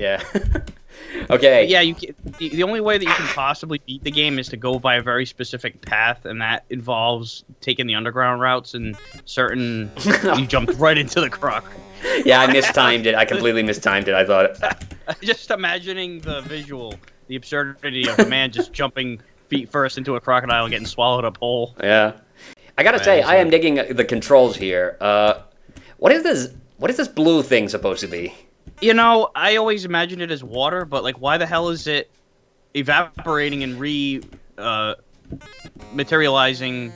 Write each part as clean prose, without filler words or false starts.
Yeah. Okay. But yeah, the only way that you can possibly beat the game is to go by a very specific path, and that involves taking the underground routes and certain. You jumped right into the croc. Yeah, I mistimed it. I completely mistimed it. I thought. Just imagining the visual, the absurdity of a man just jumping feet first into a crocodile and getting swallowed up whole. Yeah. I gotta say, I am digging the controls here. What is this? What is this blue thing supposed to be? You know, I always imagined it as water, but like, why the hell is it evaporating and materializing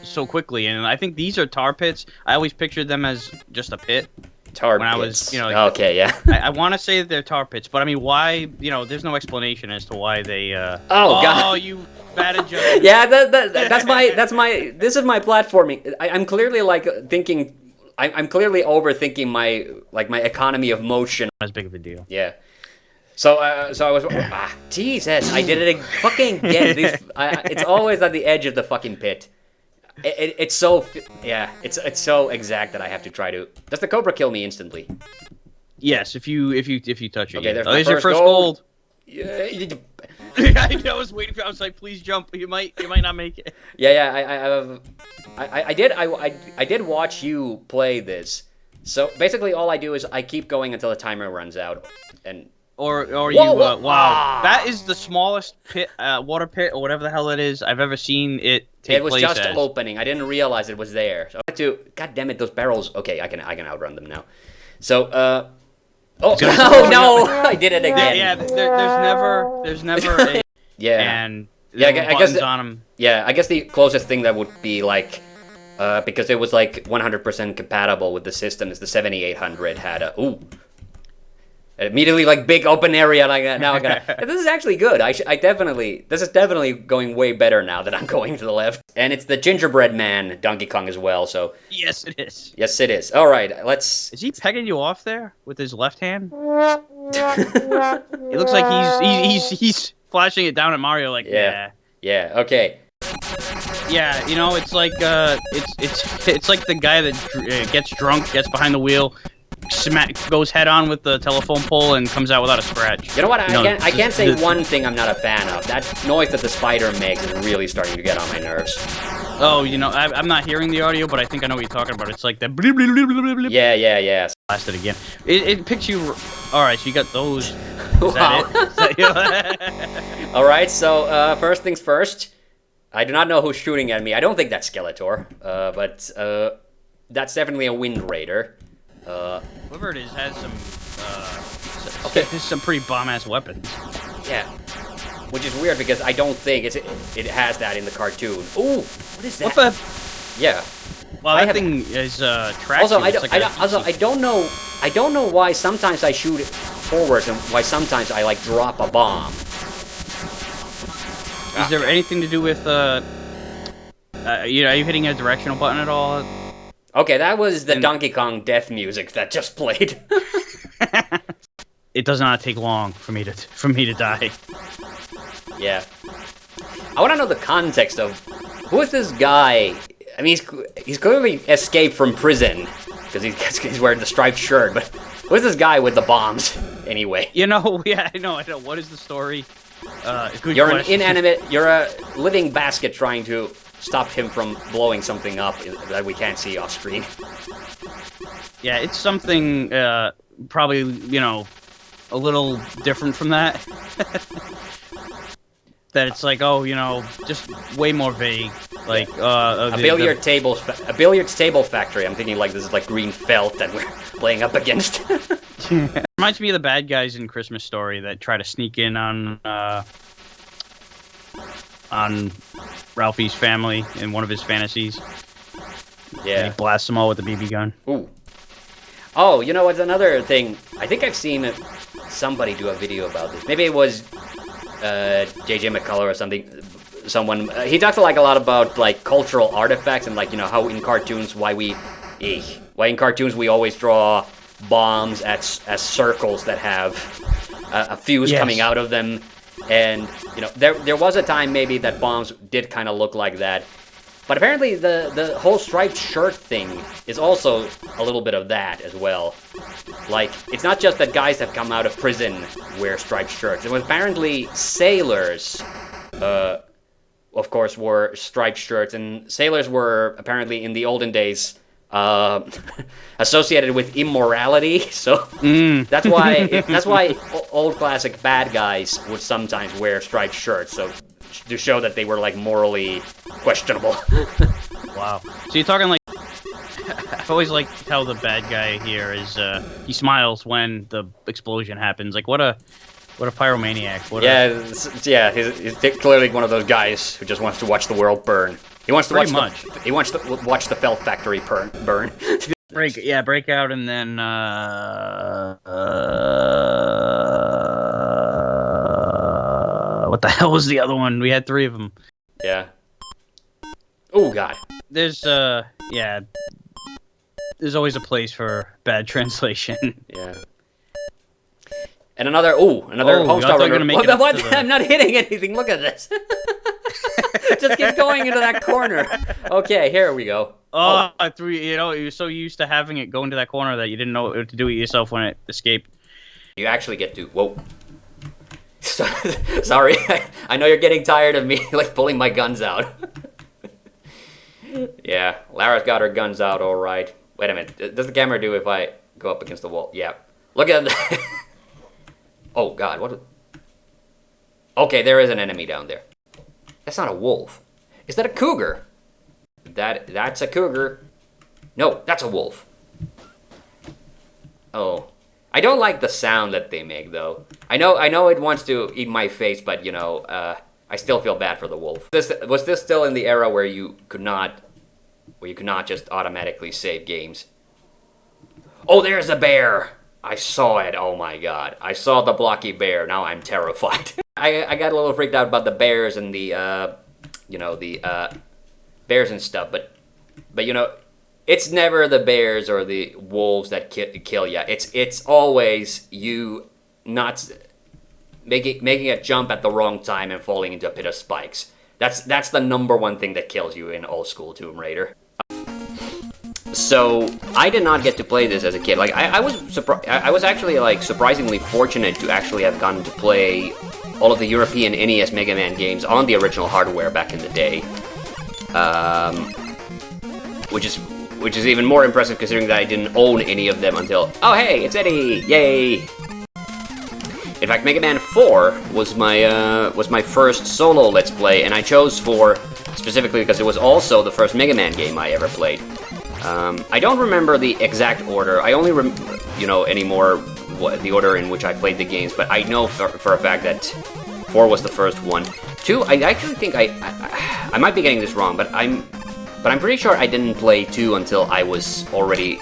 so quickly? And I think these are tar pits. I always pictured them as just a pit. Tar when pits. I was, you know, okay, yeah. I want to say that they're tar pits, but I mean, why? You know, there's no explanation as to why they. Oh God! Oh, you bad judge. Yeah, that's my. This is my platforming. I'm clearly like thinking. I'm clearly overthinking my economy of motion. Not as big of a deal. Yeah. So I was. Jesus! I did it fucking again. It's always at the edge of the fucking pit. It's so it's so exact that I have to try to. Does the cobra kill me instantly? Yes, if you touch it. Okay, yeah. there's your first gold. Yeah. I was waiting for. I was like, please jump. You might not make it. Yeah. I did watch you play this. So basically, all I do is I keep going until the timer runs out, and. Or Whoa, you whoa. wow, that is the smallest pit, water pit or whatever the hell it is I've ever seen it take place. It was just opening. I didn't realize it was there. So I had to. God damn it, those barrels. Okay, I can outrun them now. So oh no! I did it again. Yeah, there's never a yeah. And yeah, I guess on them. Yeah, I guess the closest thing that would be like. Because it was like 100% compatible with the system is the 7800 had a immediately like big open area like that. Now I gotta. This is actually good. This is definitely going way better now that I'm going to the left. And it's the gingerbread man Donkey Kong as well. So yes, it is. Yes, it is. All right, let's. Is he pegging you off there with his left hand? It looks like he's flashing it down at Mario like yeah. Okay. Yeah, you know, it's like it's like the guy that gets drunk, gets behind the wheel, goes head on with the telephone pole, and comes out without a scratch. You know what? I can't say one thing I'm not a fan of. That noise that the spider makes is really starting to get on my nerves. Oh, you know, I'm not hearing the audio, but I think I know what you're talking about. It's like that. Bleep, bleep, bleep, bleep, bleep. Yeah. Blast it again. It picks you. All right, so you got those. Wow. All right, so first things first. I do not know who's shooting at me. I don't think that's Skeletor, but that's definitely a Wind Raider. Whoever it is has some pretty bomb-ass weapons. Yeah, which is weird because I don't think it has that in the cartoon. Ooh, what is that? What the? Yeah. Well, that thing is tracks. Also, I don't know why sometimes I shoot forwards and why sometimes I like drop a bomb. Is there anything to do with are you hitting a directional button at all? Okay, that was the Donkey Kong death music that just played. It does not take long for me to die. Yeah. I want to know the context of who is this guy? I mean, he's clearly escaped from prison because he's wearing the striped shirt. But who is this guy with the bombs anyway? You know, yeah, I know. What is the story? You're an inanimate. You're a living basket trying to stop him from blowing something up that we can't see off screen. Yeah, it's something probably, you know, a little different from that. That it's like, oh, you know, just way more vague. Like a billiards table factory. I'm thinking like this is like green felt that we're playing up against. Reminds me of the bad guys in Christmas Story that try to sneak in on Ralphie's family in one of his fantasies. Yeah. And he blasts them all with a BB gun. Ooh. Oh, you know what's another thing? I think I've seen somebody do a video about this. Maybe it was JJ McCullough or something. Someone he talks like a lot about like cultural artifacts and like, you know, how in cartoons why in cartoons we always draw bombs as circles that have a fuse coming out of them. And, you know, there was a time maybe that bombs did kind of look like that. But apparently the whole striped shirt thing is also a little bit of that as well. Like, it's not just that guys have come out of prison wear striped shirts. It was apparently sailors, of course, wore striped shirts. And sailors were apparently in the olden days associated with immorality. So that's why old classic bad guys would sometimes wear striped shirts. So to show that they were like morally questionable. Wow. So you're talking like I've always liked how the bad guy here is. He smiles when the explosion happens. Like what a pyromaniac. He's clearly one of those guys who just wants to watch the world burn. He wants to watch the felt factory burn. break out, and then what the hell was the other one? We had 3 of them. Yeah. Oh God. There's always a place for bad translation. Yeah. And another Homestar Runner. What? I'm not hitting anything. Look at this. Just keep going into that corner. Okay, here we go. I threw you're so used to having it go into that corner that you didn't know what to do with yourself when it escaped. You actually get to... Whoa. Sorry. I know you're getting tired of me, like, pulling my guns out. Yeah, Lara's got her guns out, all right. Wait a minute. Does the camera do if I go up against the wall? Yeah. Look at that. Oh, God. What? Okay, there is an enemy down there. That's not a wolf. Is that a cougar? That's a cougar. No, that's a wolf. Oh. I don't like the sound that they make, though. I know it wants to eat my face, but, you know, I still feel bad for the wolf. Was this still in the era where you could not just automatically save games? Oh, there's a bear! I saw it, oh my God. I saw the blocky bear, now I'm terrified. I got a little freaked out about the bears and the bears and stuff, but you know, it's never the bears or the wolves that kill you. It's always you not making a jump at the wrong time and falling into a pit of spikes. That's the #1 thing that kills you in old school Tomb Raider. So I did not get to play this as a kid. Like I was actually like surprisingly fortunate to actually have gotten to play all of the European NES Mega Man games on the original hardware back in the day, which is even more impressive considering that I didn't own any of them until. Oh hey, it's Eddie! Yay! In fact, Mega Man 4 was my first solo Let's Play, and I chose 4 specifically because it was also the first Mega Man game I ever played. I don't remember the exact order. I only anymore the order in which I played the games, but I know for a fact that 4 was the first one. 2, I actually think I might be getting this wrong, but I'm pretty sure I didn't play 2 until I was already,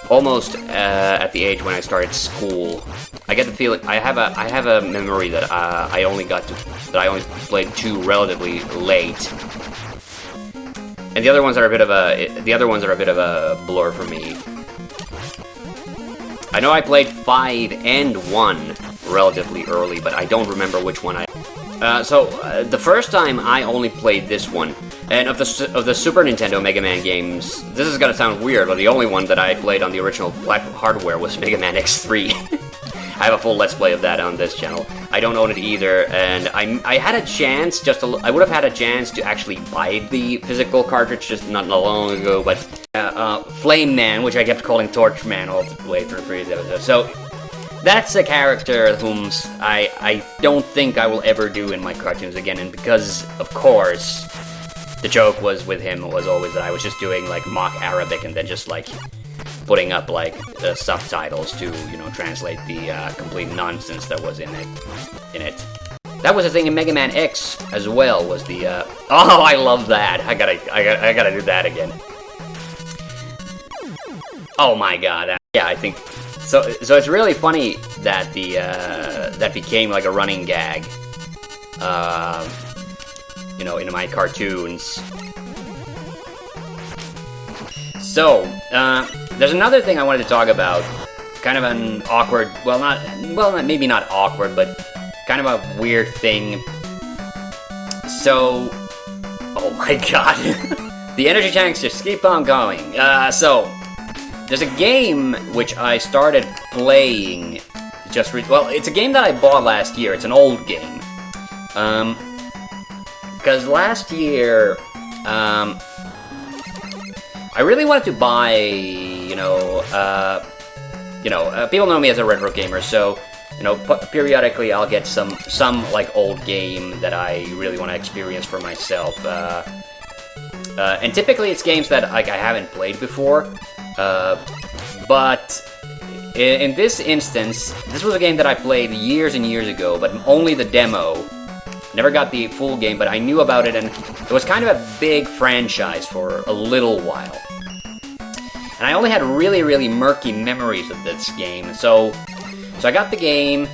almost at the age when I started school. I get the feeling I have a memory that I only played 2 relatively late. And the other ones are a bit of a blur for me. I know I played 5 and 1 relatively early, but I don't remember which one the first time I only played this one, and of the Super Nintendo Mega Man games, this is gonna sound weird, but the only one that I played on the original hardware was Mega Man X3. I have a full Let's Play of that on this channel. I don't own it either, and I had a chance, I would have had a chance to actually buy the physical cartridge just not long ago, but Flame Man, which I kept calling Torch Man all the way through previous episodes. So that's a character whom I don't think I will ever do in my cartoons again, and because, of course, the joke was with him was always that I was just doing like mock Arabic and then just like putting up like the subtitles to translate the complete nonsense that was in it. That was a thing in Mega Man X as well. Was the oh, I love that. I gotta do that again. Oh my God. Yeah, I think so. So it's really funny that that became like a running gag. In my cartoons. So, there's another thing I wanted to talk about. Kind of an awkward, maybe not awkward, but kind of a weird thing. So, Oh my god. The energy tanks just keep on going. So, there's a game which I started playing well, it's a game that I bought last year. It's an old game. Because last year, I really wanted to buy, people know me as a retro gamer, so, periodically I'll get some like old game that I really want to experience for myself. And typically it's games that like I haven't played before, but in this instance, this was a game that I played years and years ago, but only the demo. Never got the full game, but I knew about it, and it was kind of a big franchise for a little while. And I only had really, really murky memories of this game, so I got the game,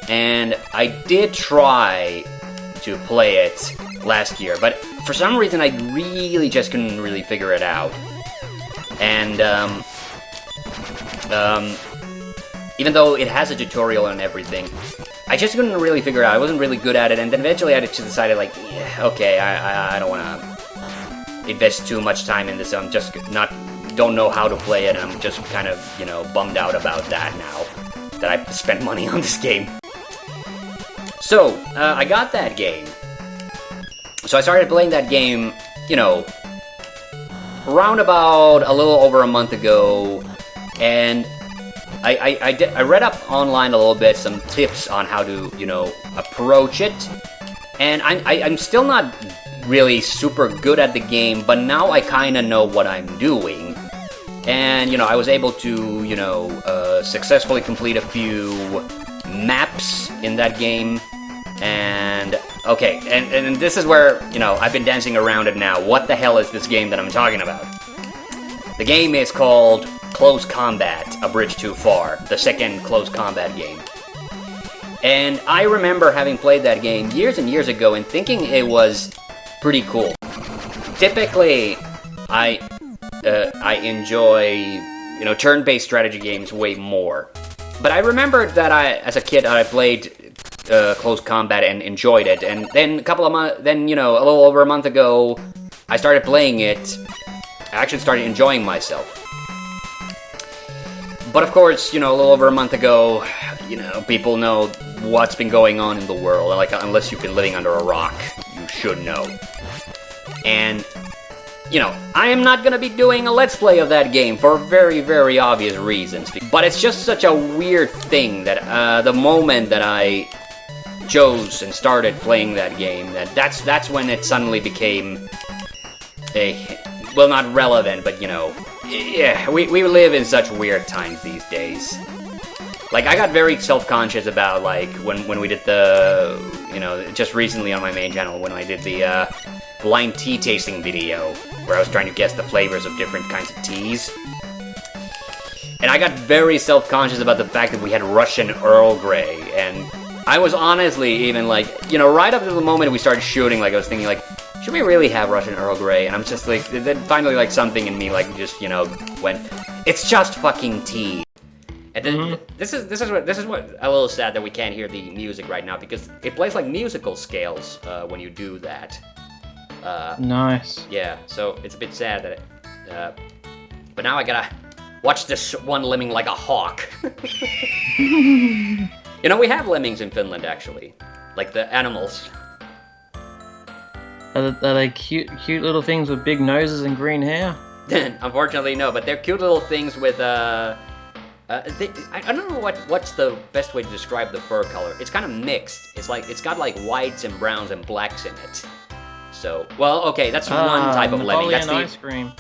and I did try to play it last year, but for some reason I really just couldn't really figure it out. And, even though it has a tutorial and everything, I just couldn't really figure it out. I wasn't really good at it, and then eventually I just decided, like, yeah, okay, I don't want to invest too much time in this. I'm just don't know how to play it, and I'm just kind of, bummed out about that now, that I spent money on this game. So, I got that game. So I started playing that game, around about a little over a month ago, and I read up online a little bit, some tips on how to, approach it, and I'm still not really super good at the game, but now I kind of know what I'm doing, and, I was able to, successfully complete a few maps in that game, and, okay, and this is where, I've been dancing around it now. What the hell is this game that I'm talking about? The game is called Close Combat: A Bridge Too Far, the second Close Combat game. And I remember having played that game years and years ago and thinking it was pretty cool. Typically, I enjoy, turn-based strategy games way more. But I remembered that as a kid, I played Close Combat and enjoyed it. And then a little over a month ago, I started playing it. I actually started enjoying myself. But of course, a little over a month ago, people know what's been going on in the world. Like, unless you've been living under a rock, you should know. And, I am not gonna be doing a Let's Play of that game for very, very obvious reasons. But it's just such a weird thing that the moment that I chose and started playing that game, that's when it suddenly became not relevant, but yeah, we live in such weird times these days. Like, I got very self-conscious about, like, when we did the, just recently on my main channel, when I did the blind tea tasting video, where I was trying to guess the flavors of different kinds of teas. And I got very self-conscious about the fact that we had Russian Earl Grey, and I was honestly even, like, right up to the moment we started shooting, like, I was thinking, like, should we really have Russian Earl Grey? And I'm just like, then finally, like, something in me, like, just, went, it's just fucking tea. And then this is what a little sad that we can't hear the music right now, because it plays like musical scales when you do that. Nice. Yeah, so it's a bit sad that but now I gotta watch this one lemming like a hawk. We have lemmings in Finland, actually, like the animals. Are they cute little things with big noses and green hair? Unfortunately, no, but they're cute little things with, I don't know what's the best way to describe the fur color. It's kind of mixed. It's got like whites and browns and blacks in it. So, well, okay, that's one type of lemming. That's the ice cream.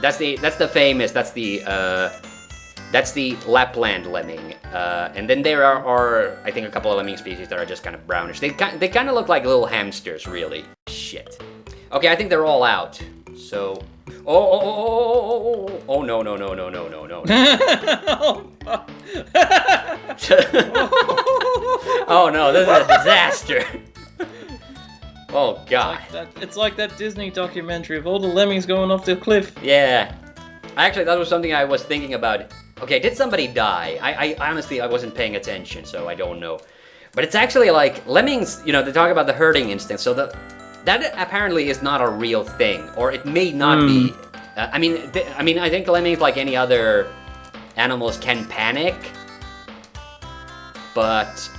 That's the famous. That's the Lapland lemming. And then there are I think a couple of lemming species that are just kind of brownish. They kind of look like little hamsters, really. Shit. Okay, I think they're all out. So, oh no. Oh no, this is a disaster. Oh god. It's like that Disney documentary of all the lemmings going off the cliff. Yeah. Actually, that was something I was thinking about. Okay, did somebody die? I honestly, I wasn't paying attention, so I don't know. But it's actually like, lemmings, they talk about the herding instinct, so That apparently is not a real thing, or it may not be. I mean, I think lemmings, like any other animals, can panic, but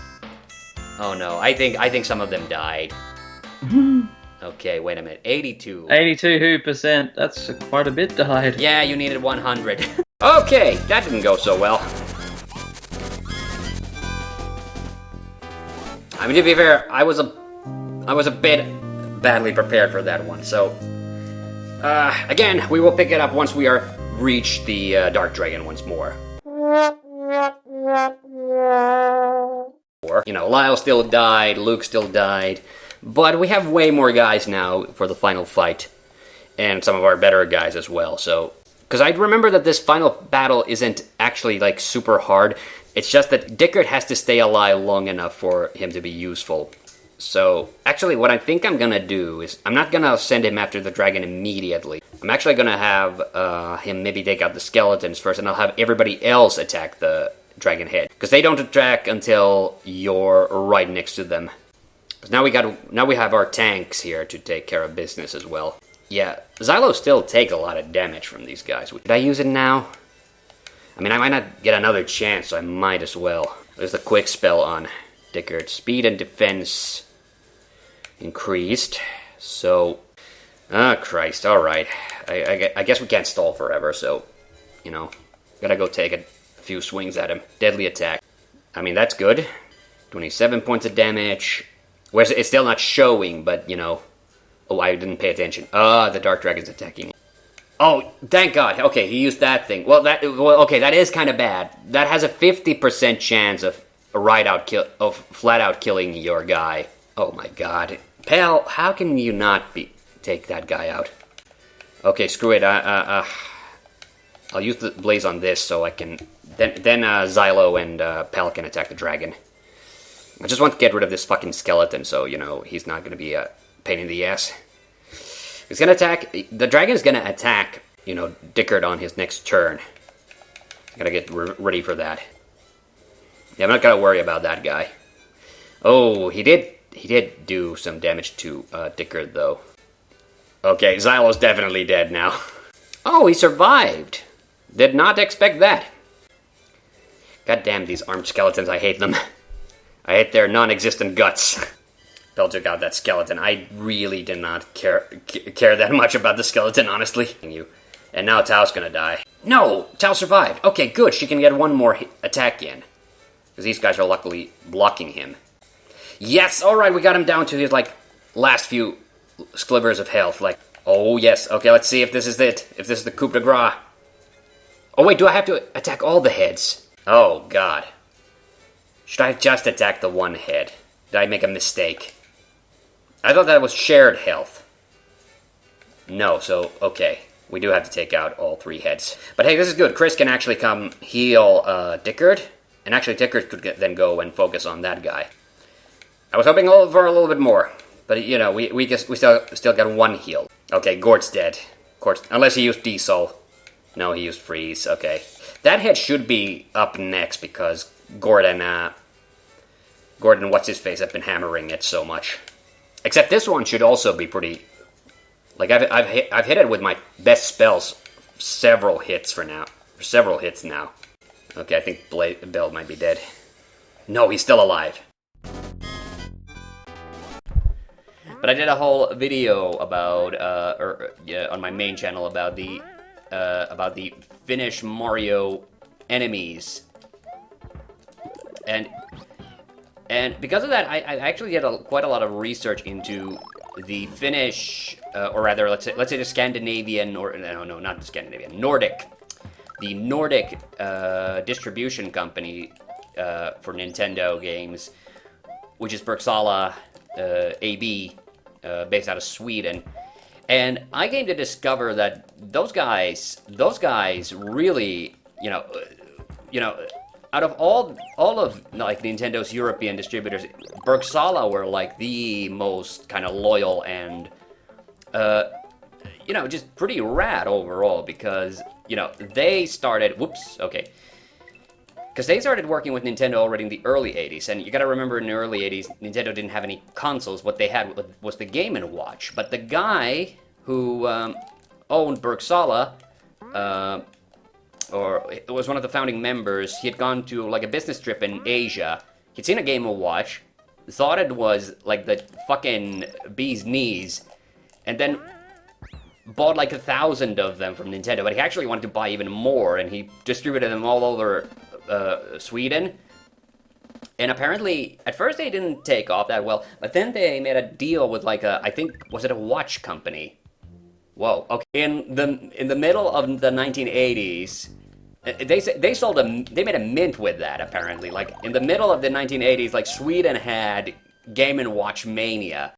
oh no, I think some of them died. Okay, wait a minute, 82. 82%. That's quite a bit died. Yeah, you needed 100. Okay, that didn't go so well. I mean, to be fair, I was a bit badly prepared for that one. So, again, we will pick it up once we are reach the Dark Dragon once more. Or, you know, Lyle still died, Luke still died, but we have way more guys now for the final fight, and some of our better guys as well. So, because I remember that this final battle isn't actually like super hard. It's just that Dickard has to stay alive long enough for him to be useful. So, actually, what I think I'm gonna do is, I'm not gonna send him after the dragon immediately. I'm actually gonna have him maybe take out the skeletons first, and I'll have everybody else attack the dragon head. Because they don't attack until you're right next to them. Because now we have our tanks here to take care of business as well. Yeah, Xylo still take a lot of damage from these guys. Should I use it now? I mean, I might not get another chance, so I might as well. There's the quick spell on Dickard. Speed and defense increased. So, Christ, alright. I guess we can't stall forever, so, you know, gotta go take a few swings at him. Deadly attack. I mean, that's good. 27 points of damage. Whereas it's still not showing, but, you know. Oh, I didn't pay attention. The Dark Dragon's attacking. Oh, thank God. Okay, he used that thing. Well, okay, that is kind of bad. That has a 50% chance of flat out killing your guy. Oh my God. Pal, how can you not take that guy out? Okay, screw it. I'll use the blaze on this so I can... Then Xylo and Pal can attack the dragon. I just want to get rid of this fucking skeleton so, you know, he's not going to be a pain in the ass. He's going to attack... The dragon is going to attack, you know, Dickard on his next turn. Gotta get ready for that. Yeah, I'm not going to worry about that guy. Oh, he did do some damage to Dickard, though. Okay, Xylo's definitely dead now. Oh, he survived. Did not expect that. God damn these armed skeletons, I hate them. I hate their non-existent guts. Bell took out that skeleton. I really did not care that much about the skeleton, honestly. And now Tao's gonna die. No! Tao survived. Okay, good. She can get one more attack in. Because these guys are luckily blocking him. Yes! Alright, we got him down to his, like, last few slivers of health. Like, oh, yes. Okay, let's see if this is it. If this is the coup de grace. Oh, wait, do I have to attack all the heads? Oh, God. Should I just attack the one head? Did I make a mistake? I thought that was shared health. No, so, okay. We do have to take out all three heads. But hey, this is good. Chris can actually come heal Dickard. And actually, Dickard could then go and focus on that guy. I was hoping for a little bit more. But, you know, we still got one heal. Okay, Gord's dead. Unless he used D-Soul. No, he used Freeze. Okay. That head should be up next because Gordon, what's-his-face, have been hammering it so much. Except this one should also be pretty... Like, I've hit it with my best spells several hits now. Okay, I think Bell might be dead. No, he's still alive. But I did a whole video about, on my main channel about the Finnish Mario enemies. And because of that, I actually did quite a lot of research into the Finnish, or rather, let's say the Scandinavian, or no, not the Scandinavian, Nordic. The Nordic distribution company for Nintendo games, which is Bergsala AB, based out of Sweden. And I came to discover that those guys really, you know, out of all of like Nintendo's European distributors, Bergsala were like the most kind of loyal and, you know, just pretty rad overall because, you know, they started. Whoops. Okay. because they started working with Nintendo already in the early 80s, and you gotta remember in the early 80s, Nintendo didn't have any consoles. What they had was the Game & Watch. But the guy who owned Bergsala, or it was one of the founding members, he had gone to like a business trip in Asia. He'd seen a Game & Watch, thought it was like the fucking bee's knees, and then bought like 1,000 of them from Nintendo, but he actually wanted to buy even more, and he distributed them all over Sweden. And apparently, at first they didn't take off that well, but then they made a deal with like I think, was it a watch company? Whoa, okay. In the middle of the 1980s, they made a mint with that, apparently. Like, in the middle of the 1980s, like, Sweden had Game & Watch Mania,